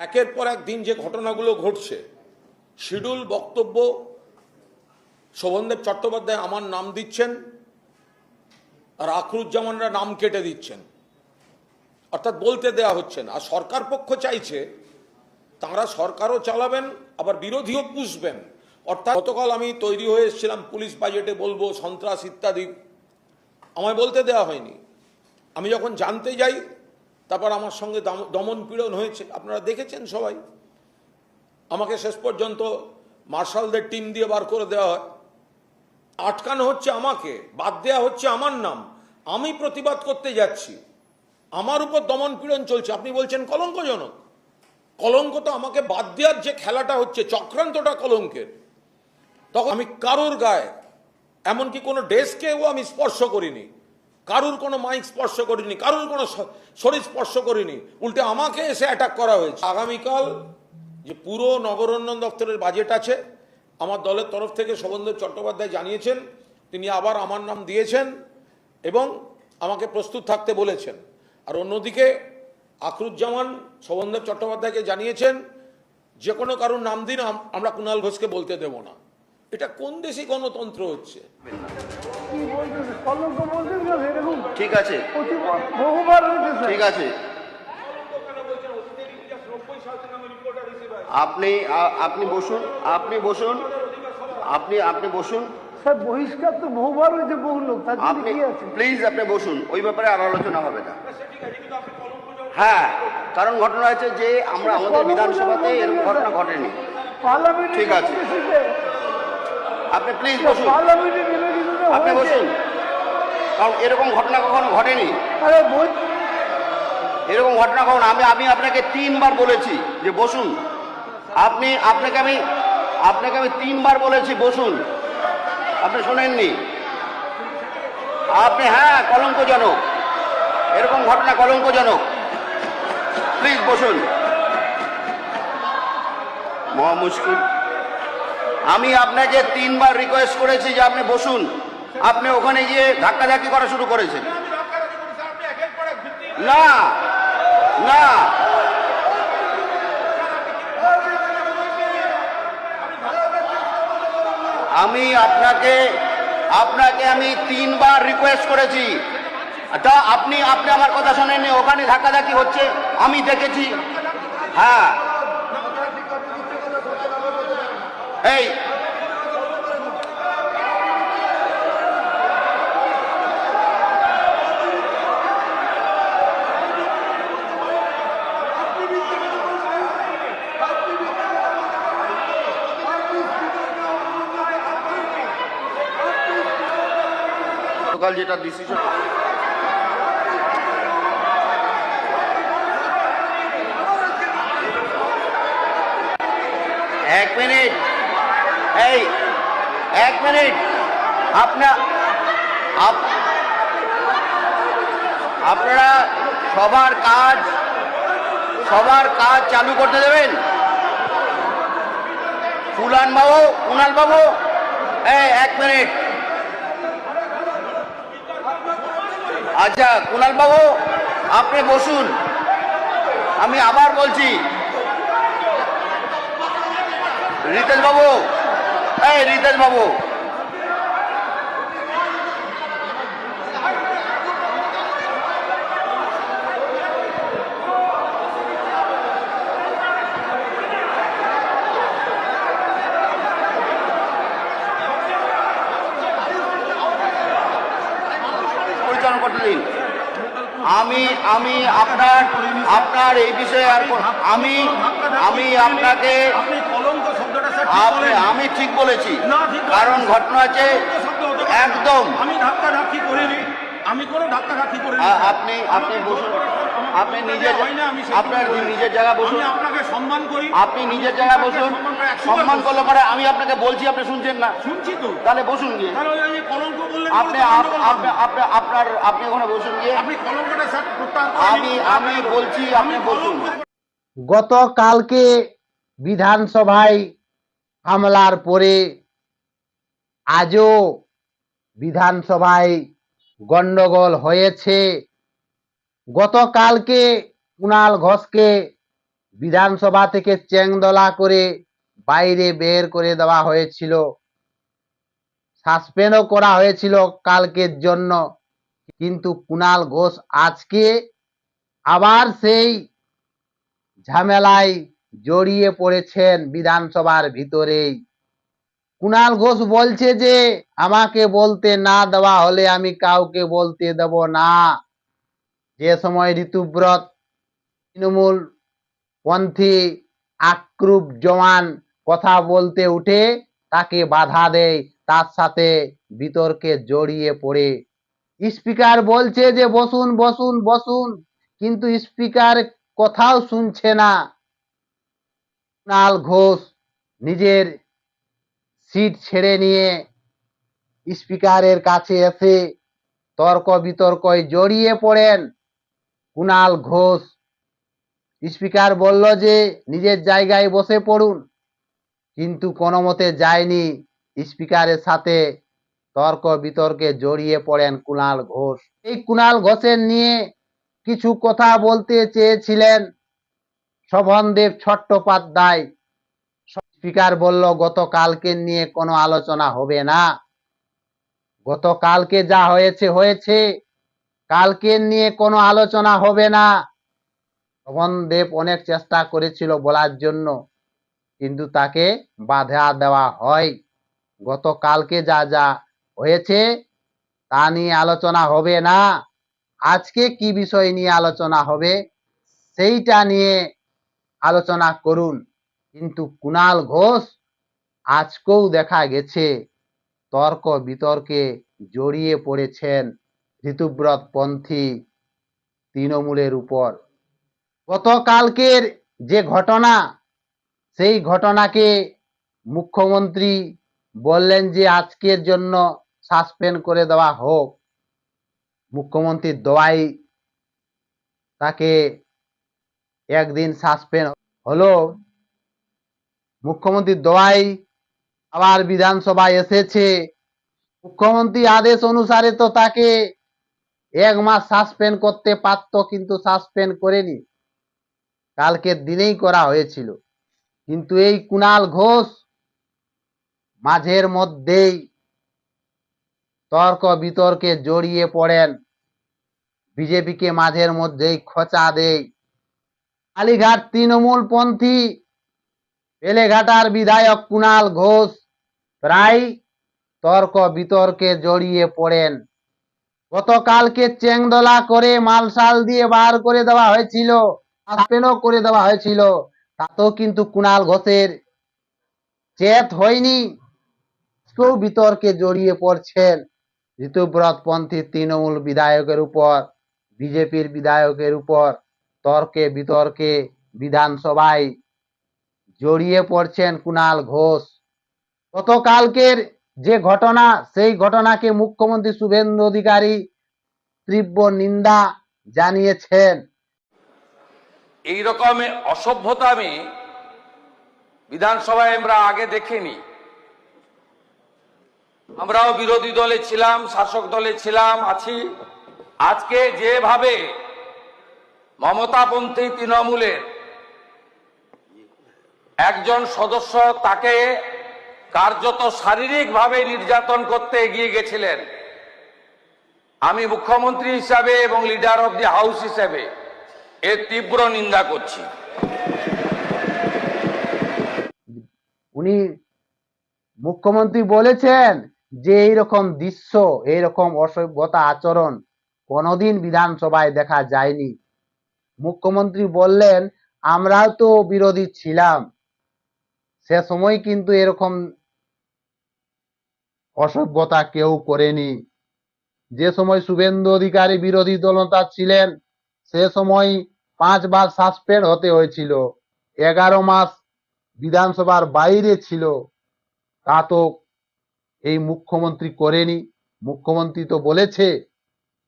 একের পর এক দিন যে ঘটনাগুলো ঘটছে, শিডিউল বক্তব্য শোভনদেব চট্টোপাধ্যায় আমার নাম দিচ্ছেন আর আখরুজ্জামানরা নাম কেটে দিচ্ছেন, অর্থাৎ বলতে দেয়া হচ্ছে না। আর সরকার পক্ষ চাইছে তাঁরা সরকারও চালাবেন আবার বিরোধীও পুষবেন। অর্থাৎ গতকাল আমি তৈরি হয়ে এসেছিলাম পুলিশ বাজেটে বলবো সন্ত্রাস ইত্যাদি, আমায় বলতে দেওয়া হয়নি। আমি যখন জানতে যাই তারপর আমার সঙ্গে দমন পীড়ন হয়েছে, আপনারা দেখেছেন সবাই। আমাকে শেষ পর্যন্ত মার্শালদের টিম দিয়ে বার করে দেওয়া হয়, আটকানো হচ্ছে আমাকে, বাদ দেওয়া হচ্ছে আমার নাম। আমি প্রতিবাদ করতে যাচ্ছি, আমার উপর দমন পীড়ন চলছে। আপনি বলছেন কলঙ্কজনক। কলঙ্ক তো আমাকে বাদ দেওয়ার যে খেলাটা হচ্ছে, চক্রান্তটা কলঙ্কের। তখন আমি কারোর গায়ে, এমনকি কোনো ডেস্কেও আমি স্পর্শ করিনি, কারুর কোনো মাইক স্পর্শ করিনি, কারুর কোনো শরীর স্পর্শ করিনি, উল্টে আমাকে এসে অ্যাটাক করা হয়েছে। আগামীকাল যে পুরো নগরোন্নয়ন দপ্তরের বাজেট আছে, আমার দলের তরফ থেকে শোভনদেব চট্টোপাধ্যায় জানিয়েছেন তিনি আবার আমার নাম দিয়েছেন এবং আমাকে প্রস্তুত থাকতে বলেছেন। আর অন্যদিকে আখরুজ্জামান শোভনদেব চট্টোপাধ্যায়কে জানিয়েছেন যে কোনো কারুর নাম দিন, আমরা কুণাল ঘোষকে বলতে দেব না। এটা কোন দেশি গণতন্ত্র হচ্ছে? ঠিক আছে, ঠিক আছে, আপনি আপনি বসুন, আপনি বসুন, আপনি বসুন। স্যার বহিষ্কার তো বহুবার হয়েছে, বহু লোক, আপনি প্লিজ আপনি বসুন, ওই ব্যাপারে আর আলোচনা হবে না। হ্যাঁ, কারণ ঘটনা হয়েছে যে আমরা আমাদের বিধানসভাতে এরকম ঘটনা ঘটেনি। ঠিক আছে, আপনি প্লিজ বসুন, আপনি বসুন, কারণ এরকম ঘটনা কখনো ঘটেনি। এরকম ঘটনা কখনো আমি আপনাকে 3 বার বলেছি যে বসুন। আপনাকে আমি 3 বার বলেছি বসুন, আপনি শোনেননি। আপনি হ্যাঁ, কলঙ্কজনক, এরকম ঘটনা কলঙ্কজনক। প্লিজ বসুন। মহা মুশকিল। আমি আপনাকে 3 বার রিকোয়েস্ট করেছি যে আপনি বসুন, আপনি ওখানে গিয়ে ধাক্কাধাক্কি করা শুরু করেছেন। না না, আমি আপনাকে আমি 3 বার রিকোয়েস্ট করেছি, তা আপনি আমার কথা শোনেননি। ওখানে ধাক্কাধাক্কি হচ্ছে, আমি দেখেছি। হ্যাঁ, এই গতকাল যেটা ডিসিশন, এক মিনিট, এই 1 মিনিট, আপনারা সবার কাজ চালু করতে দেবেন। কুণাল বাবু, এই 1 মিনিট। আচ্ছা কুণাল বাবু, আপনি বসুন। আমি আবার বলছি, রিতেশ বাবু, এই রিতেশ বাবু, পরিচালনা করতে দিন। আমি আপনার এই বিষয়ে আর আমি আপনাকে আমি ঠিক বলেছি, কারণ ঘটনা আছে একদম। আমি ধাক্কাধাক্কি করিনি, আমি কোনো ধাক্কাধাক্কি করিনি। আপনি বসুন, আপনি আপনার নিজের জায়গা বসুন। আপনাকে সম্মান করি, আপনি নিজের জায়গা বসুন। সম্মান করলে পরে আমি আপনাকে বলছি, আপনি শুনছেন না? শুনছি তো, তাহলে বসুন গিয়ে। আপনি ওখানে বসুন গিয়ে। আমি বলছি, আপনি বসুন। গতকালকে বিধানসভায় হামলার পরে আজও বিধানসভায় গন্ডগোল হয়েছে। গতকালকে কুণাল ঘোষকে বিধানসভা থেকে চেংদোলা করে বাইরে বের করে দেওয়া হয়েছিল, সাসপেন্ডও করা হয়েছিল কালকের জন্য। কিন্তু কুণাল ঘোষ আজকে আবার সেই ঝামেলায় জড়িয়ে পড়েছেন বিধানসভার ভিতরেই। কুণাল ঘোষ বলছে যে আমাকে বলতে না দেওয়া হলে আমি কাউকে বলতে দেব না। যে সময় ঋতুব্রত তৃণমূল পন্থী আক্রুপ জওয়ান কথা বলতে উঠে তাকে বাধা দেয়, তার সাথে বিতর্কে জড়িয়ে পড়ে। স্পিকার বলছে যে বসুন বসুন বসুন, কিন্তু স্পিকার কথাও শুনছে না। কুণাল ঘোষ নিজের সিট ছেড়ে নিয়ে স্পিকারের কাছে এসে তর্ক বিতর্কয় জড়িয়ে পড়েন কুণাল ঘোষ। স্পিকার বলল যে নিজের জায়গায় বসে পড়ুন, কিন্তু কোনো মতে যায়নি। স্পিকারের সাথে তর্ক বিতর্কে জড়িয়ে পড়েন কুণাল ঘোষ। এই কুণাল ঘোষের নিয়ে কিছু কথা বলতে চেয়েছিলেন শোভনদেব চট্টোপাধ্যায়। স্পিকার বলল গতকালকে নিয়ে কোনো আলোচনা হবে না, গতকালকে যা হয়েছে হয়েছে, কালকে নিয়ে কোনো আলোচনা হবে না। শোভনদেব অনেক চেষ্টা করেছিল বলার জন্য, কিন্তু তাকে বাধা দেওয়া হয়। গতকালকে যা যা হয়েছে তা নিয়ে আলোচনা হবে না, আজকে কি বিষয় নিয়ে আলোচনা হবে সেইটা নিয়ে আলোচনা করুন। কিন্তু কুণাল ঘোষ আজকেও দেখা গেছে তর্ক বিতর্কে জড়িয়ে পড়েছেন ঋতুব্রত পন্থী তৃণমূলের উপর। গতকালকের যে ঘটনা, সেই ঘটনাকে মুখ্যমন্ত্রী বললেন যে আজকের জন্য সাসপেন্ড করে দেওয়া হোক। মুখ্যমন্ত্রীর দোয়াই তাকে একদিন সাসপেন্ড হলো। মুখ্যমন্ত্রীর দোয়াই আবার বিধানসভায় এসেছে। মুখ্যমন্ত্রী আদেশ অনুসারে তো তাকে 1 মাস সাসপেন্ড করতে পারত, কিন্তু সাসপেন্ড করেনি, কালকের দিনেই করা হয়েছিল। কিন্তু এই কুণাল ঘোষ মাঝের মধ্যেই তর্ক বিতর্কে জড়িয়ে পড়েন, বিজেপিকে মাঝের মধ্যেই খোঁচা দেয়। কালীঘাট তৃণমূল পন্থী বেলেঘাটার বিধায়ক কুণাল ঘোষ প্রায় তর্ক বিতর্কে জড়িয়ে পড়েন। গতকালকে চেংদোলা করে মালসাল দিয়ে বার করে দেওয়া হয়েছিল, সাসপেন্ডও করে দেওয়া হয়েছিল, তাতেও কিন্তু কুণাল ঘোষের চেত হয়নি। কেউ বিতর্কে জড়িয়ে পড়ছেন ঋতুব্রত পন্থী তৃণমূল বিধায়কের উপর, বিজেপির বিধায়কের উপর তর্কে বিতর্কে বিধানসভায় জড়িয়ে পড়ছেন কুণাল ঘোষ। গতকালকের যে ঘটনা, সেই ঘটনাকে মুখ্যমন্ত্রী শুভেন্দু অধিকারী তীব্র নিন্দা জানিয়েছেন। এই রকম অসভ্যতা আমি বিধানসভায় আমরা আগে দেখিনি। আমরাও বিরোধী দলে ছিলাম, শাসক দলে ছিলাম, আছি। আজকে যেভাবে মমতাপন্থী তৃণমূলের একজন সদস্য তাকে কার্যত শারীরিকভাবে নির্যাতন করতে এগিয়ে গেছিলেন, আমি মুখ্যমন্ত্রী হিসাবে এবং লিডার অব দি হাউস হিসাবে এর তীব্র নিন্দা করছি। উনি মুখ্যমন্ত্রী বলেছেন যে এইরকম দৃশ্য, এইরকম অসভ্যতা আচরণ কোনোদিন বিধানসভায় দেখা যায়নি। মুখ্যমন্ত্রী বললেন আমরাও তো বিরোধী ছিলাম, সে সময় কিন্তু এরকম অসভ্যতা কেউ করেনি। যে সময় শুভেন্দু অধিকারী বিরোধী দলনেতা ছিলেন সে সময় 5 বার সাসপেন্ড হতে হয়েছিল, 11 মাস বিধানসভার বাইরে ছিল, তা তো এই মুখ্যমন্ত্রী করেনি। মুখ্যমন্ত্রী তো বলেছে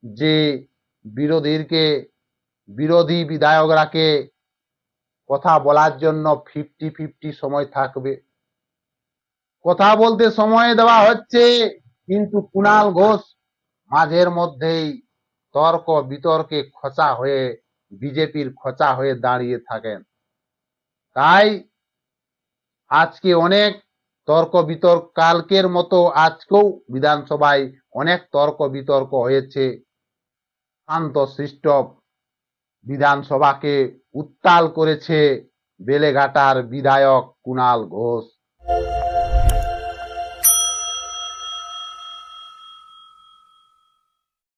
যে বিরোধী বিধায়করাকে কথা বলার জন্য 50-50 সময় থাকবে, কথা বলতে সময় দেওয়া হচ্ছে, কিন্তু কুণাল ঘোষ মাঝের মধ্যেই তর্ক বিতর্কে খোঁচা হয়ে বিজেপির খোঁচা হয়ে দাঁড়িয়ে থাকেন। তাই আজকে অনেক তর্ক বিতর্ক, কালকের মতো আজকেও বিধানসভায় অনেক তর্ক বিতর্ক হয়েছে। শান্তশিষ্ট বিধানসভাকে উত্তাল করেছে বেলেঘাটার বিধায়ক কুণাল ঘোষ।